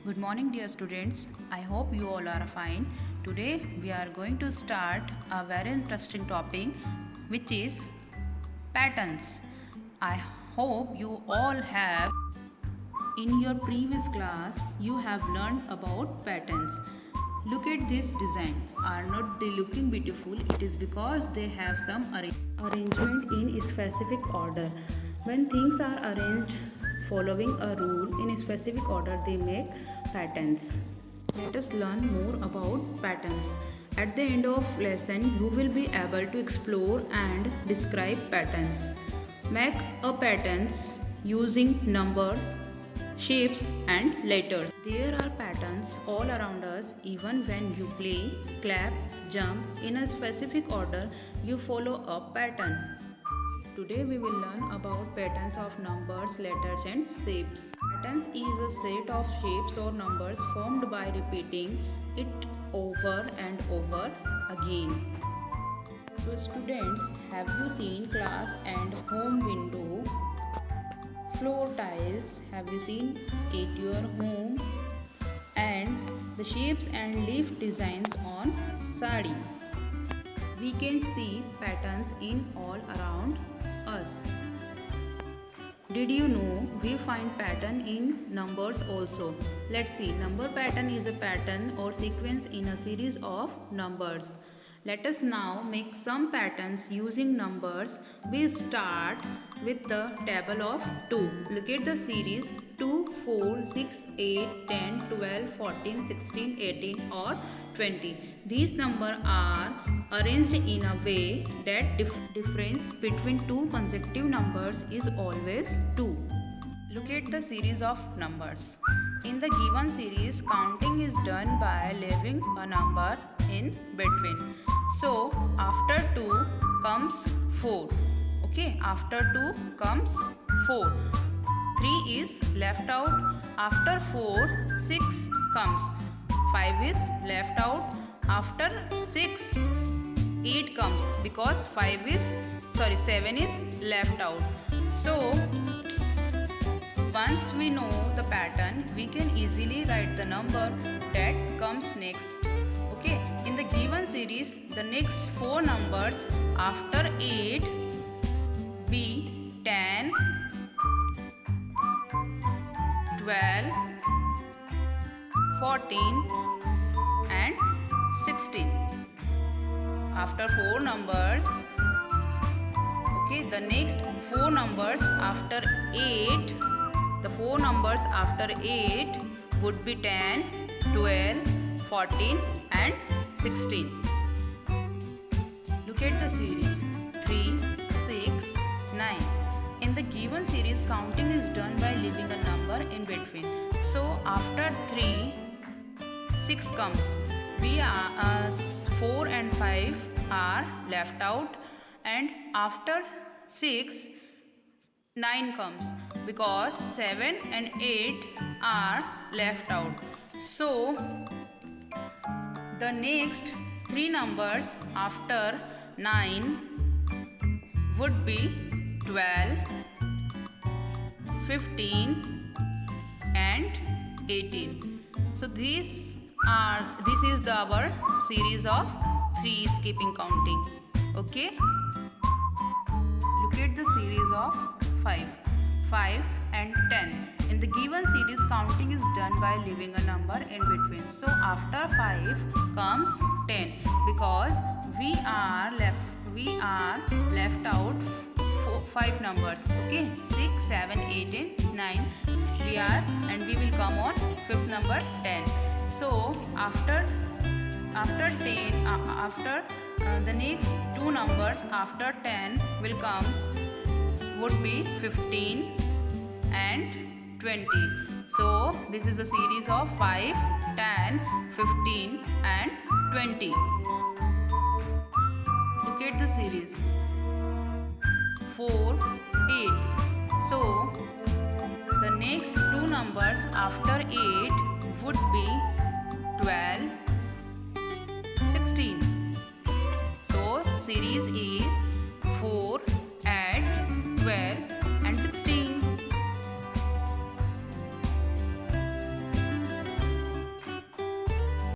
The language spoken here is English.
Good morning, dear students. I hope you all are fine. Today we are going to start a very interesting topic, which is patterns. I hope you all have in your previous class you have learned about patterns. Look at this design. Are not they looking beautiful? It is because they have some arrangement in a specific order. When things are arranged following a rule in a specific order, they make patterns. Let us learn more about patterns. At the end of lesson, you will be able to explore and describe patterns. Make a patterns using numbers, shapes and letters. There are patterns all around us. Even when you play, clap, jump in a specific order, you follow a pattern. Today we will learn about patterns of numbers, letters and shapes. Patterns is a set of shapes or numbers formed by repeating it over and over again. So students, have you seen class and home window, floor tiles, have you seen at your home, and the shapes and leaf designs on sari? We can see patterns in all around us. Did you know we find pattern in numbers also? Let's see. Number pattern is a pattern or sequence in a series of numbers. Let us now make some patterns using numbers. We start with the table of 2. Look at the series 2, 4, 6, 8, 10, 12, 14, 16, 18 or 20. These numbers are arranged in a way that difference between two consecutive numbers is always 2. Look at the series of numbers. In the given series, counting is done by leaving a number in between. So, after 2 comes 4. Okay, after 2 comes 4. 3 is left out. After 4, 6 comes. 5 is left out. After 6, 8 comes because 7 is left out. So, once we know the pattern, we can easily write the number that comes next. Okay, in the given series, the next 4 numbers after 8 be 10, 12, 14 and 16. After 4 numbers, okay, the next 4 numbers after 8, the 4 numbers after 8 would be 10, 12, 14 and 16. Look at the series 3, 6, 9. In the given series, counting is done by leaving a number in between. So after 3, 6 comes. 4 and 5 are left out, and after 6, 9 comes because 7 and 8 are left out. So the next 3 numbers after 9 would be 12, 15 and 18. So this is our series of 3 skipping counting. Okay, look at the series of 5 and 10. In the given series, counting is done by leaving a number in between. So after 5 comes 10 because we are left out 5 numbers. Okay, 6, 7, 8 and 9 we will come on 5th number 10. So after 10, the next 2 numbers after 10 will come would be 15 and 20. So this is a series of 5, 10, 15 and 20. Look at the series 4, 8. So the next 2 numbers after 8 would be 12, 16. So series is